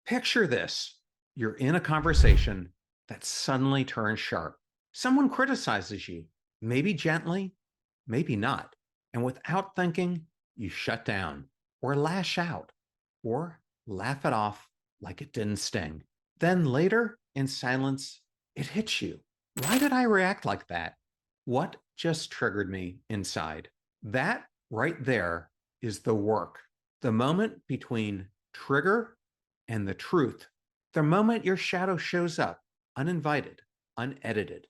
Picture this. You're in a conversation that suddenly turns sharp. Someone criticizes you, maybe gently, maybe not. And without thinking, you shut down or lash out or laugh it off like it didn't sting. Then later, in silence, it hits you. Why did I react like that? What just triggered me inside? That right there is the work, the moment between trigger and the truth, the moment your shadow shows up, uninvited, unedited.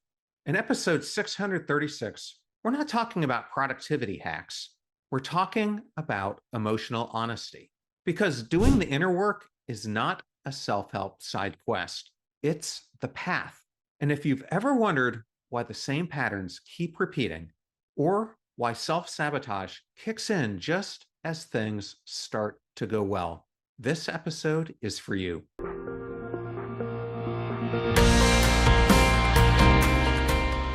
In episode 636, we're not talking about productivity hacks. We're talking about emotional honesty. Because doing the inner work is not a self help side quest, it's the path. And if you've ever wondered why the same patterns keep repeating, or why self sabotage kicks in just as things start to go well, this episode is for you.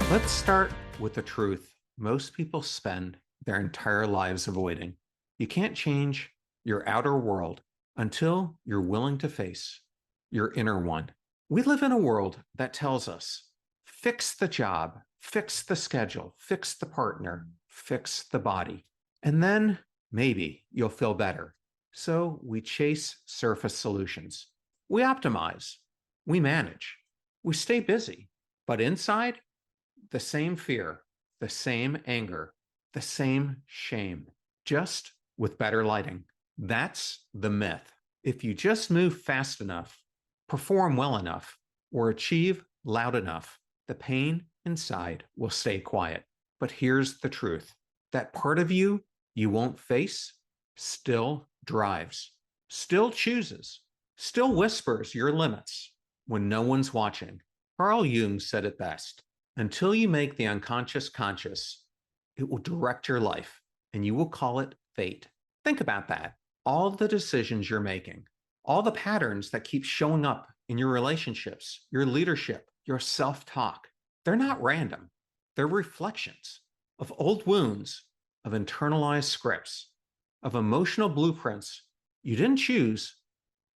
Let's start with the truth most people spend their entire lives avoiding. You can't change your outer world until you're willing to face your inner one. We live in a world that tells us, fix the job, fix the schedule, fix the partner, fix the body, and then maybe you'll feel better. So we chase surface solutions. We optimize. We manage. We stay busy. But inside, the same fear, the same anger, the same shame, just with better lighting. That's the myth. If you just move fast enough, perform well enough, or achieve loud enough, the pain inside will stay quiet. But here's the truth. That part of you won't face still drives, still chooses, still whispers your limits when no one's watching. Carl Jung said it best. Until you make the unconscious conscious, it will direct your life and you will call it fate. Think about that. All the decisions you're making, all the patterns that keep showing up in your relationships, your leadership, your self-talk, they're not random. They're reflections of old wounds, of internalized scripts, of emotional blueprints you didn't choose,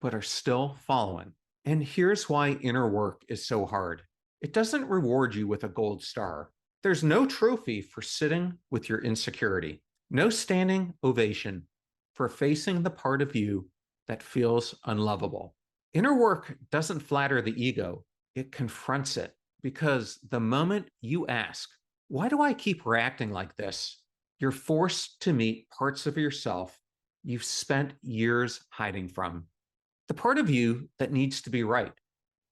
but are still following. And here's why inner work is so hard. It doesn't reward you with a gold star. There's no trophy for sitting with your insecurity, no standing ovation for facing the part of you that feels unlovable. Inner work doesn't flatter the ego, it confronts it, because the moment you ask, why do I keep reacting like this? You're forced to meet parts of yourself you've spent years hiding from. The part of you that needs to be right,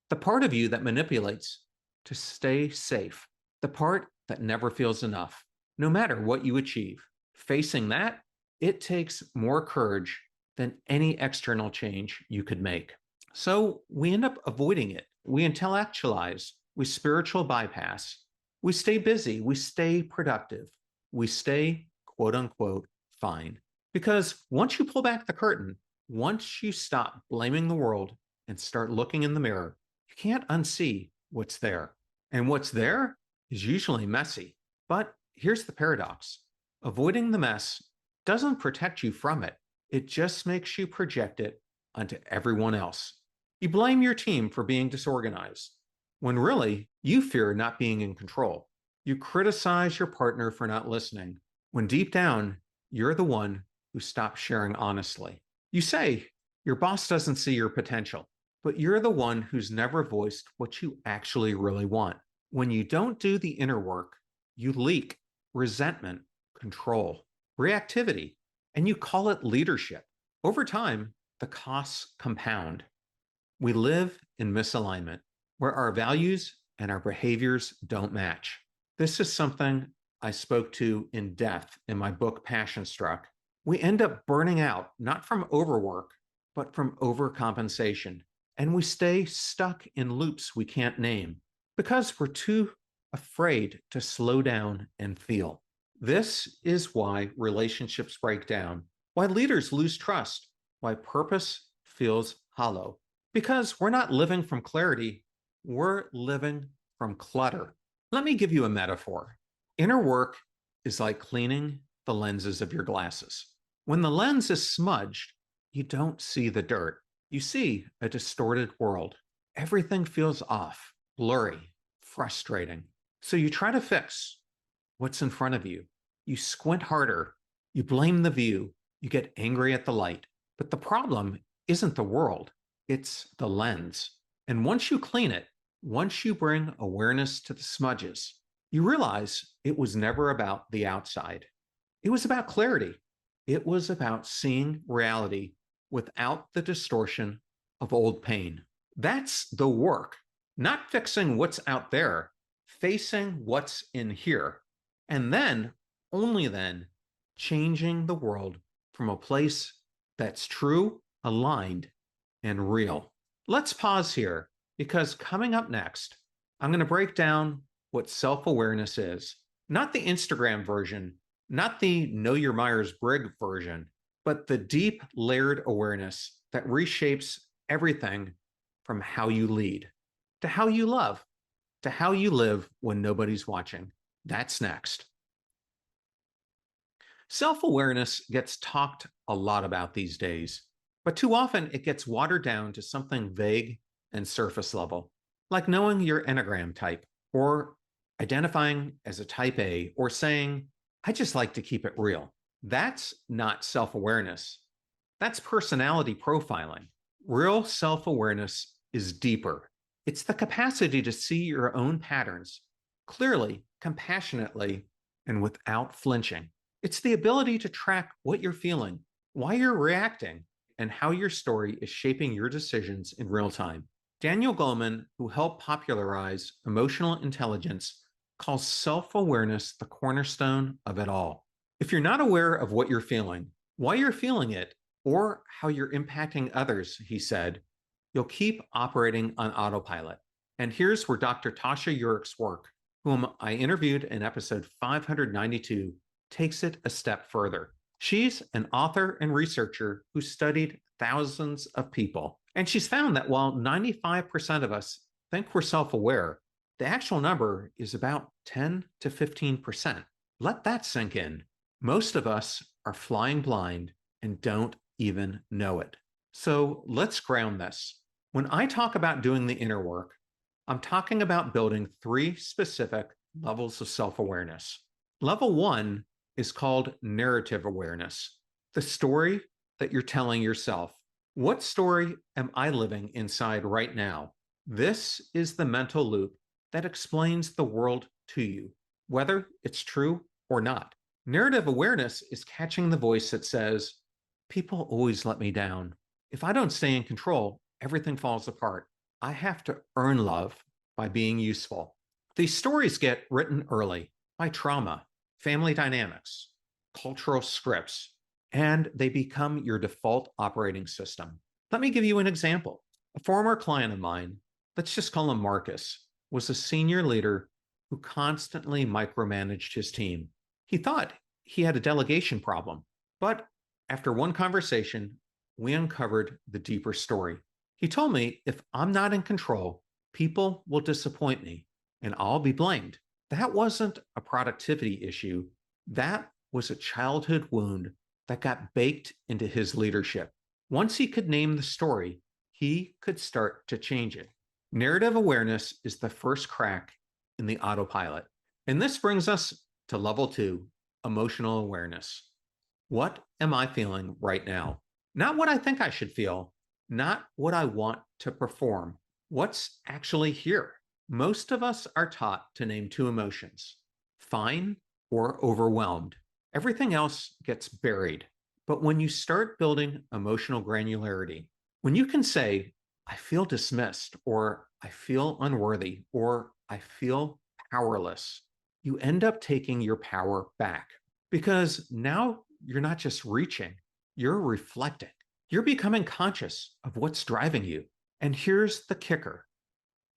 the part of you that manipulates to stay safe, the part that never feels enough, no matter what you achieve. Facing that, it takes more courage than any external change you could make. So we end up avoiding it. We intellectualize, we spiritual bypass, we stay busy, we stay productive, we stay quote unquote fine. Because once you pull back the curtain, once you stop blaming the world and start looking in the mirror, you can't unsee what's there. And what's there is usually messy. But here's the paradox. Avoiding the mess doesn't protect you from it. It just makes you project it onto everyone else. You blame your team for being disorganized, when really you fear not being in control. You criticize your partner for not listening, when deep down, you're the one who stopped sharing honestly. You say your boss doesn't see your potential, but you're the one who's never voiced what you actually really want. When you don't do the inner work, you leak resentment, control, reactivity, and you call it leadership. Over time, the costs compound. We live in misalignment, where our values and our behaviors don't match. This is something I spoke to in depth in my book, Passion Struck. We end up burning out, not from overwork, but from overcompensation. And we stay stuck in loops we can't name because we're too afraid to slow down and feel. This is why relationships break down, why leaders lose trust, why purpose feels hollow. Because we're not living from clarity, we're living from clutter. Let me give you a metaphor. Inner work is like cleaning the lenses of your glasses. When the lens is smudged, you don't see the dirt. You see a distorted world. Everything feels off, blurry, frustrating. So you try to fix what's in front of you. You squint harder. You blame the view. You get angry at the light. But the problem isn't the world, it's the lens. And once you clean it, once you bring awareness to the smudges, you realize it was never about the outside. It was about clarity. It was about seeing reality without the distortion of old pain. That's the work, not fixing what's out there, facing what's in here. And then, only then, changing the world from a place that's true, aligned, and real. Let's pause here because coming up next, I'm going to break down what self awareness is. Not the Instagram version, not the Know Your Myers Briggs version, but the deep layered awareness that reshapes everything from how you lead to how you love to how you live when nobody's watching. That's next. Self awareness gets talked a lot about these days, but too often it gets watered down to something vague and surface level, like knowing your Enneagram type, or identifying as a type A, or saying, I just like to keep it real. That's not self awareness. That's personality profiling. Real self awareness is deeper. It's the capacity to see your own patterns clearly, compassionately, and without flinching. It's the ability to track what you're feeling, why you're reacting, and how your story is shaping your decisions in real time. Daniel Goleman, who helped popularize emotional intelligence, calls self awareness the cornerstone of it all. If you're not aware of what you're feeling, why you're feeling it, or how you're impacting others, he said, you'll keep operating on autopilot. And here's where Dr. Tasha Urich's work, whom I interviewed in episode 592, takes it a step further. She's an author and researcher who studied thousands of people. And she's found that while 95% of us think we're self aware, the actual number is about 10 to 15%. Let that sink in. Most of us are flying blind and don't even know it. So let's ground this. When I talk about doing the inner work, I'm talking about building 3 specific levels of self awareness. Level 1 is called narrative awareness, the story that you're telling yourself. What story am I living inside right now? This is the mental loop that explains the world to you, whether it's true or not. Narrative awareness is catching the voice that says, people always let me down. If I don't stay in control, everything falls apart. I have to earn love by being useful. These stories get written early by trauma, family dynamics, cultural scripts, and they become your default operating system. Let me give you an example. A former client of mine, let's just call him Marcus, was a senior leader who constantly micromanaged his team. He thought he had a delegation problem, but after one conversation, we uncovered the deeper story. He told me if I'm not in control, people will disappoint me and I'll be blamed. That wasn't a productivity issue. That was a childhood wound that got baked into his leadership. Once he could name the story, he could start to change it. Narrative awareness is the first crack in the autopilot. And this brings us to level 2, emotional awareness. What am I feeling right now? Not what I think I should feel, not what I want to perform. What's actually here? Most of us are taught to name 2 emotions, fine or overwhelmed. Everything else gets buried. But when you start building emotional granularity, when you can say, I feel dismissed, or I feel unworthy, or I feel powerless, you end up taking your power back. Because now you're not just reaching, you're reflecting. You're becoming conscious of what's driving you. And here's the kicker.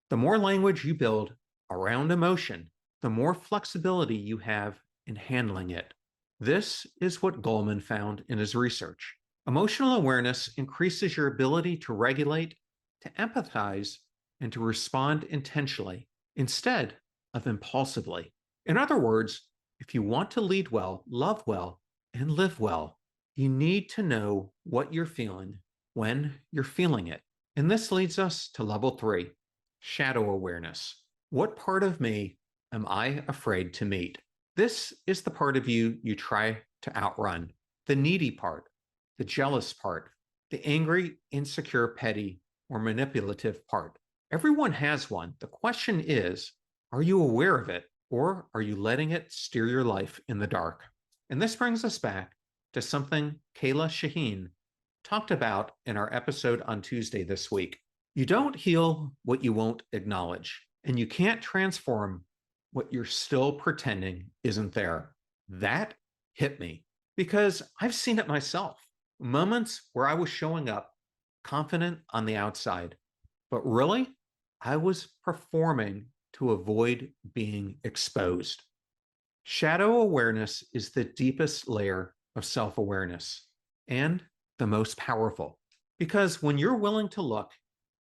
The more language you build around emotion, the more flexibility you have in handling it. This is what Goleman found in his research. Emotional awareness increases your ability to regulate, to empathize, and to respond intentionally instead of impulsively. In other words, if you want to lead well, love well, and live well, you need to know what you're feeling, when you're feeling it. And this leads us to level 3, shadow awareness. What part of me am I afraid to meet? This is the part of you you try to outrun, the needy part, the jealous part, the angry, insecure, petty, or manipulative part. Everyone has one. The question is, are you aware of it, or are you letting it steer your life in the dark? And this brings us back to something Kayla Shaheen talked about in our episode on Tuesday this week. You don't heal what you won't acknowledge, and you can't transform what you're still pretending isn't there. That hit me because I've seen it myself. Moments where I was showing up confident on the outside, but really, I was performing to avoid being exposed. Shadow awareness is the deepest layer of self awareness and the most powerful. Because when you're willing to look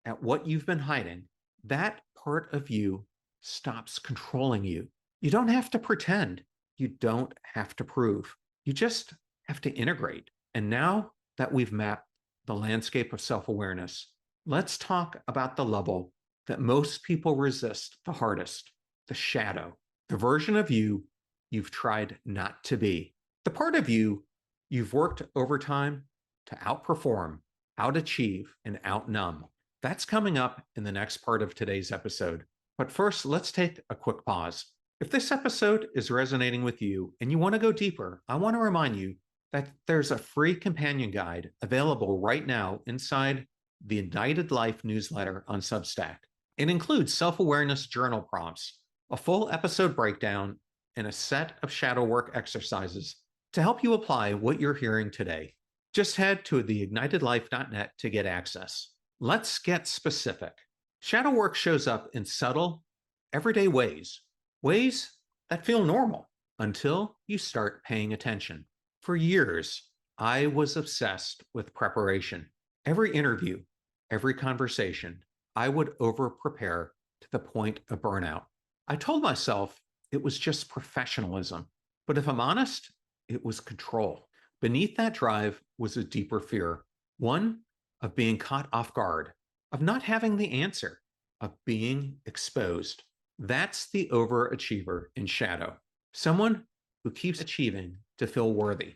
at what you've been hiding, that part of you stops controlling you. You don't have to pretend. You don't have to prove. You just have to integrate. And now that we've mapped the landscape of self awareness, let's talk about the level that most people resist the hardest, the shadow, the version of you you've tried not to be, the part of you you've worked overtime to outperform, outachieve, and outnumb. That's coming up in the next part of today's episode. But first, let's take a quick pause. If this episode is resonating with you and you want to go deeper, I want to remind you that there's a free companion guide available right now inside the Ignited Life newsletter on Substack. It includes self-awareness journal prompts, a full episode breakdown, and a set of shadow work exercises to help you apply what you're hearing today. Just head to theignitedlife.net to get access. Let's get specific. Shadow work shows up in subtle, everyday ways that feel normal until you start paying attention. For years, I was obsessed with preparation. Every interview, every conversation, I would over-prepare to the point of burnout. I told myself it was just professionalism. But if I'm honest, it was control. Beneath that drive was a deeper fear, one of being caught off guard, of not having the answer, of being exposed. That's the overachiever in shadow, someone who keeps achieving to feel worthy.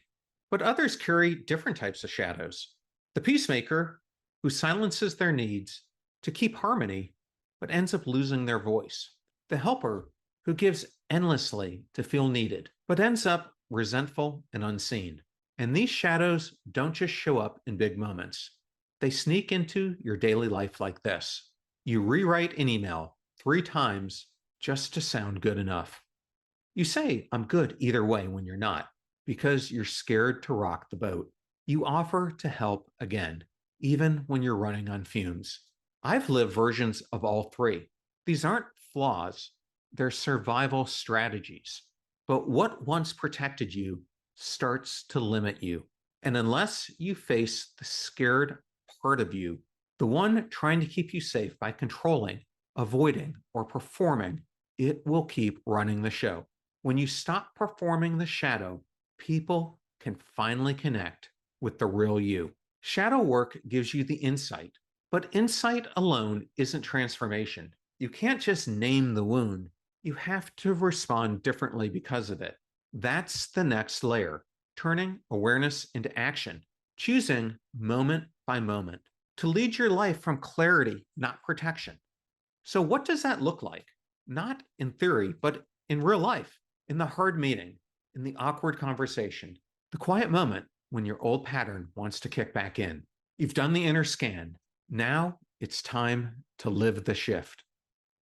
But others carry different types of shadows. The peacemaker who silences their needs to keep harmony, but ends up losing their voice. The helper who gives endlessly to feel needed, but ends up resentful and unseen. And these shadows don't just show up in big moments. They sneak into your daily life like this. You rewrite an email 3 times just to sound good enough. You say, I'm good either way when you're not, because you're scared to rock the boat. You offer to help again, even when you're running on fumes. I've lived versions of all 3. These aren't flaws, they're survival strategies. But what once protected you starts to limit you. And unless you face the scared part of you, the one trying to keep you safe by controlling, avoiding, or performing, it will keep running the show. When you stop performing the shadow, people can finally connect with the real you. Shadow work gives you the insight, but insight alone isn't transformation. You can't just name the wound. You have to respond differently because of it. That's the next layer, turning awareness into action, choosing moment by moment to lead your life from clarity, not protection. So what does that look like? Not in theory, but in real life, in the hard meeting, in the awkward conversation, the quiet moment when your old pattern wants to kick back in. You've done the inner scan. Now it's time to live the shift.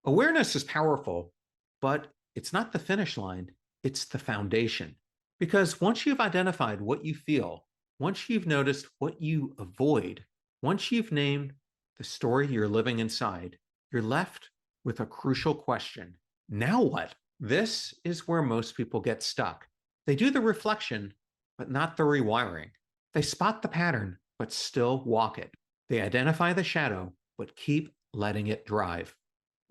Awareness is powerful, but it's not the finish line, it's the foundation. Because once you've identified what you feel, once you've noticed what you avoid, once you've named the story you're living inside, you're left with a crucial question. Now what? This is where most people get stuck. They do the reflection, but not the rewiring. They spot the pattern, but still walk it. They identify the shadow, but keep letting it drive.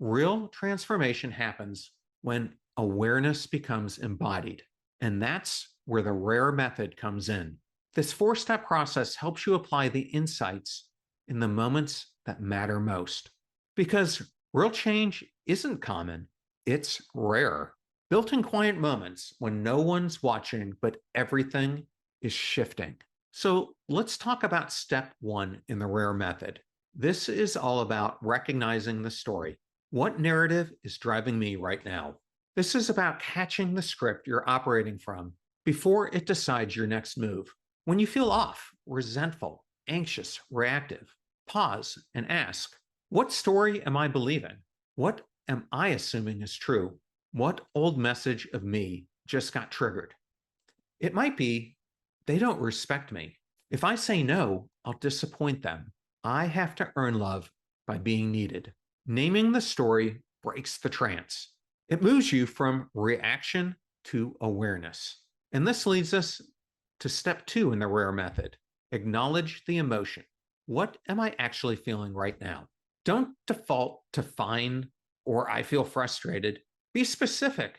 Real transformation happens when awareness becomes embodied. And that's where the R.A.R.E method comes in. This 4-step process helps you apply the insights in the moments that matter most. Because real change isn't common, it's rare. Built in quiet moments when no one's watching, but everything is shifting. So let's talk about step one in the R.A.R.E method. This is all about recognizing the story. What narrative is driving me right now? This is about catching the script you're operating from before it decides your next move. When you feel off, resentful, anxious, reactive, pause and ask, what story am I believing? What am I assuming is true? What old message of me just got triggered? It might be, they don't respect me. If I say no, I'll disappoint them. I have to earn love by being needed. Naming the story breaks the trance. It moves you from reaction to awareness. And this leads us to step two in the R.A.R.E method. Acknowledge the emotion. What am I actually feeling right now? Don't default to fine or I feel frustrated. Be specific.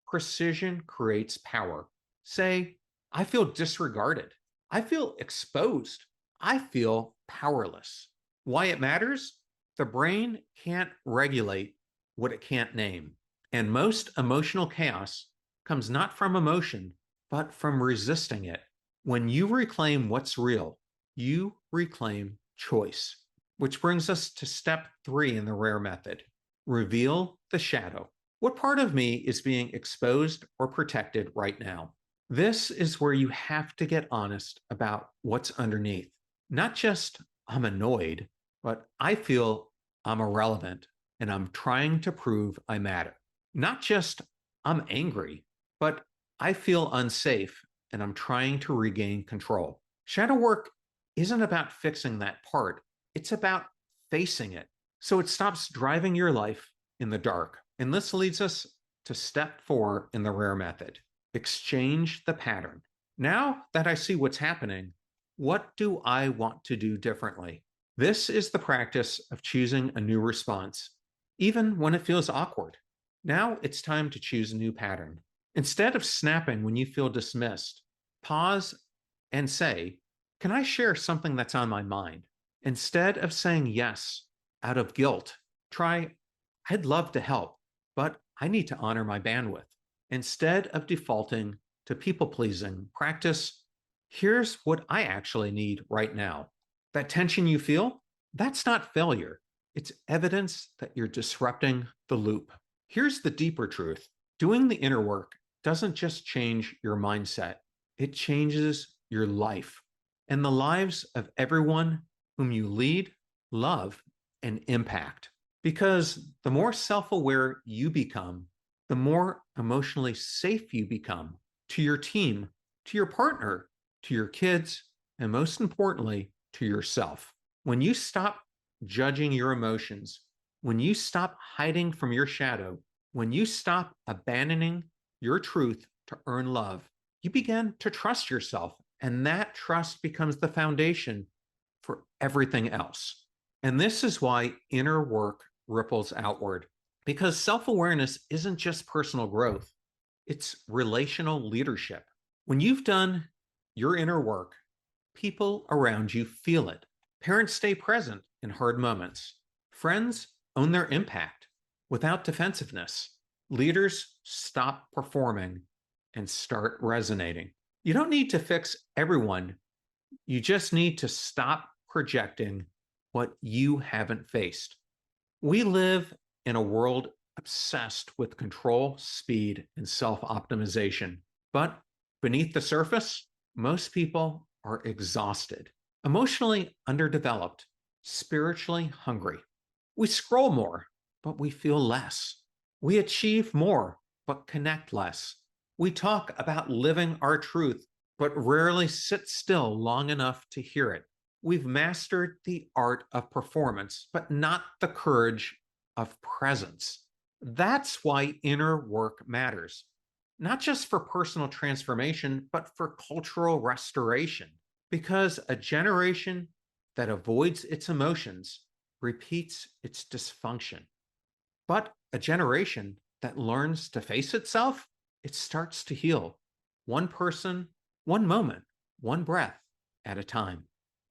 Precision creates power. Say, I feel disregarded. I feel exposed. I feel powerless. Why it matters? The brain can't regulate what it can't name. And most emotional chaos comes not from emotion, but from resisting it. When you reclaim what's real, you reclaim choice. Which brings us to step three in the R.A.R.E method. Reveal the shadow. What part of me is being exposed or protected right now? This is where you have to get honest about what's underneath. Not just, I'm annoyed, but I feel I'm irrelevant and I'm trying to prove I matter. Not just, I'm angry, but I feel unsafe and I'm trying to regain control. Shadow work isn't about fixing that part, it's about facing it so it stops driving your life in the dark. And this leads us to step four in the R.A.R.E method. Exchange the pattern. Now that I see what's happening, what do I want to do differently? This is the practice of choosing a new response, even when it feels awkward. Now it's time to choose a new pattern. Instead of snapping when you feel dismissed, pause and say, can I share something that's on my mind? Instead of saying yes out of guilt, try, I'd love to help, but I need to honor my bandwidth. Instead of defaulting to people pleasing, practice, here's what I actually need right now. That tension you feel, that's not failure. It's evidence that you're disrupting the loop. Here's the deeper truth. Doing the inner work doesn't just change your mindset, it changes your life and the lives of everyone whom you lead, love, and impact. Because the more self-aware you become, the more emotionally safe you become to your team, to your partner, to your kids, and most importantly, to yourself. When you stop judging your emotions, when you stop hiding from your shadow, when you stop abandoning your truth to earn love, you begin to trust yourself. And that trust becomes the foundation for everything else. And this is why inner work ripples outward. Because self-awareness isn't just personal growth, it's relational leadership. When you've done your inner work, people around you feel it. Parents stay present in hard moments. Friends own their impact without defensiveness. Leaders stop performing and start resonating. You don't need to fix everyone. You just need to stop projecting what you haven't faced. We live in a world obsessed with control, speed, and self-optimization. But beneath the surface, most people are exhausted, emotionally underdeveloped, spiritually hungry. We scroll more, but we feel less. We achieve more, but connect less. We talk about living our truth, but rarely sit still long enough to hear it. We've mastered the art of performance, but not the courage of presence. That's why inner work matters, not just for personal transformation, but for cultural restoration. Because a generation that avoids its emotions repeats its dysfunction. But a generation that learns to face itself, it starts to heal. One person, one moment, one breath at a time.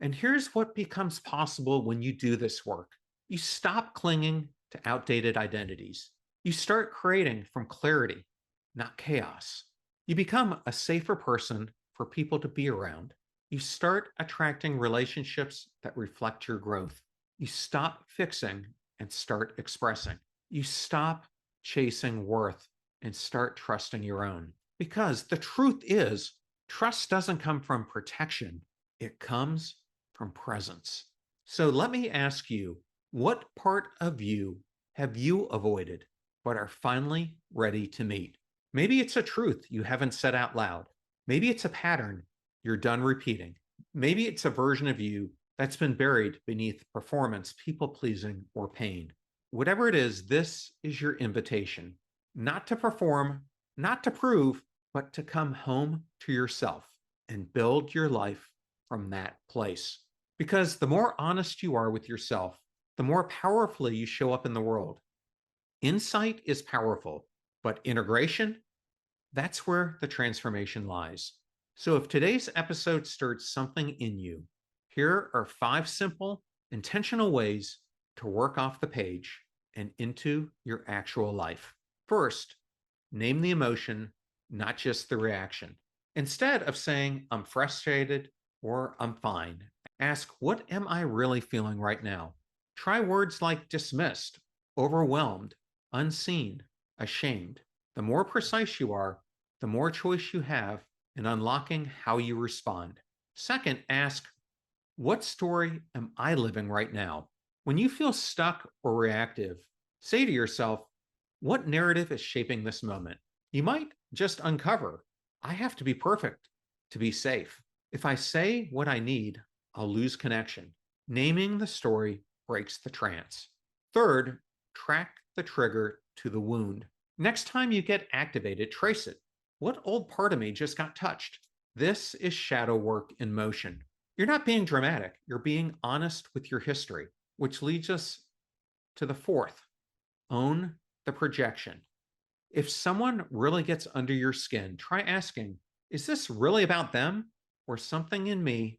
And here's what becomes possible when you do this work. You stop clinging to outdated identities. You start creating from clarity, not chaos. You become a safer person for people to be around. You start attracting relationships that reflect your growth. You stop fixing and start expressing. You stop chasing worth and start trusting your own. Because the truth is, trust doesn't come from protection, it comes from presence. So let me ask you, what part of you have you avoided but are finally ready to meet? Maybe it's a truth you haven't said out loud. Maybe it's a pattern you're done repeating. Maybe it's a version of you that's been buried beneath performance, people pleasing, or pain. Whatever it is, this is your invitation not to perform, not to prove, but to come home to yourself and build your life from that place. Because the more honest you are with yourself, the more powerfully you show up in the world. Insight is powerful, but integration, that's where the transformation lies. So if today's episode stirred something in you, here are 5 simple, intentional ways to work off the page and into your actual life. First, name the emotion, not just the reaction. Instead of saying, I'm frustrated or I'm fine, ask, what am I really feeling right now? Try words like dismissed, overwhelmed, unseen, ashamed. The more precise you are, the more choice you have in unlocking how you respond. Second, ask, what story am I living right now? When you feel stuck or reactive, say to yourself, what narrative is shaping this moment? You might just uncover, I have to be perfect to be safe. If I say what I need, I'll lose connection. Naming the story breaks the trance. Third, track the trigger to the wound. Next time you get activated, trace it. What old part of me just got touched? This is shadow work in motion. You're not being dramatic, you're being honest with your history, which leads us to the fourth, own the projection. If someone really gets under your skin, try asking, is this really about them or something in me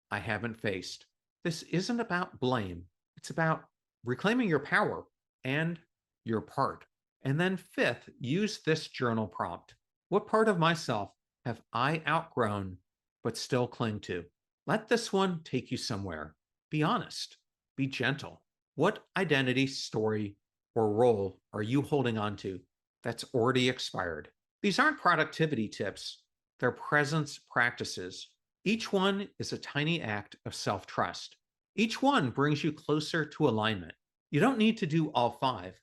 I haven't faced? This isn't about blame. It's about reclaiming your power and your part. And then fifth, use this journal prompt. What part of myself have I outgrown but still cling to? Let this one take you somewhere. Be honest. Be gentle. What identity, story, or role are you holding on to that's already expired? These aren't productivity tips, they're presence practices. Each one is a tiny act of self trust. Each one brings you closer to alignment. You don't need to do all 5,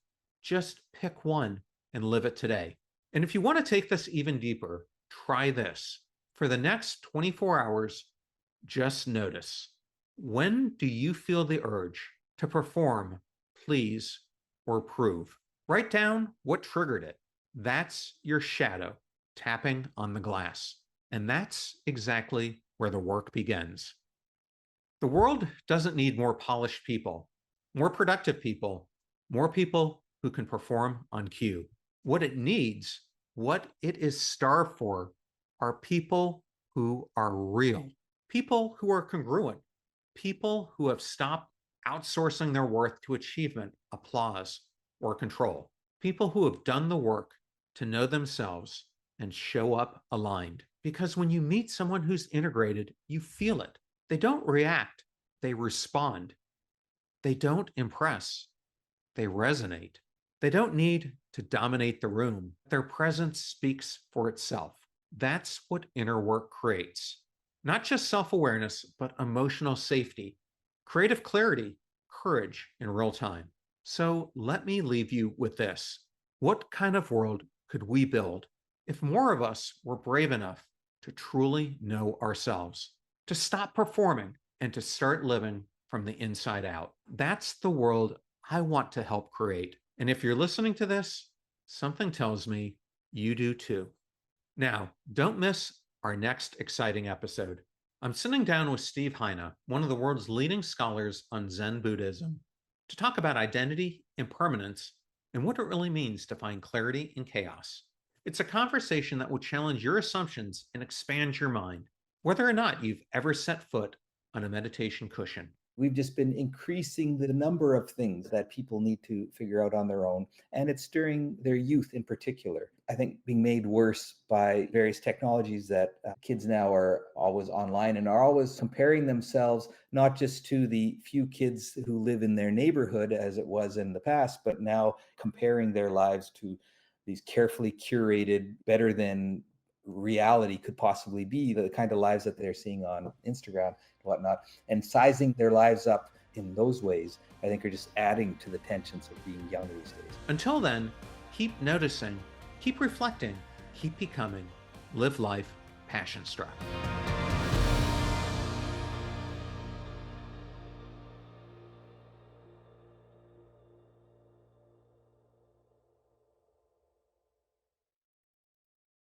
just pick one and live it today. And if you want to take this even deeper, try this. For the next 24 hours, just notice, when do you feel the urge to perform, please, or prove? Write down what triggered it. That's your shadow tapping on the glass. And that's exactly where the work begins. The world doesn't need more polished people, more productive people, more people who can perform on cue. What it needs, what it is starved for, are people who are real, people who are congruent, people who have stopped outsourcing their worth to achievement, applause, or control, people who have done the work to know themselves and show up aligned. Because when you meet someone who's integrated, you feel it. They don't react, they respond. They don't impress, they resonate. They don't need to dominate the room. Their presence speaks for itself. That's what inner work creates. Not just self-awareness, but emotional safety, creative clarity, courage in real time. So let me leave you with this. What kind of world could we build if more of us were brave enough to truly know ourselves, to stop performing and to start living from the inside out? That's the world I want to help create. And if you're listening to this, something tells me you do too. Now, don't miss our next exciting episode. I'm sitting down with Steve Heine, one of the world's leading scholars on Zen Buddhism, to talk about identity, impermanence, and what it really means to find clarity in chaos. It's a conversation that will challenge your assumptions and expand your mind. Whether or not you've ever set foot on a meditation cushion. We've just been increasing the number of things that people need to figure out on their own. And it's during their youth in particular. I think being made worse by various technologies that kids now are always online and are always comparing themselves, not just to the few kids who live in their neighborhood as it was in the past, but now comparing their lives to these carefully curated, better than reality could possibly be, the kind of lives that they're seeing on Instagram and whatnot, and sizing their lives up in those ways, I think are just adding to the tensions of being young these days. Until then, keep noticing, keep reflecting, keep becoming, live life passion struck.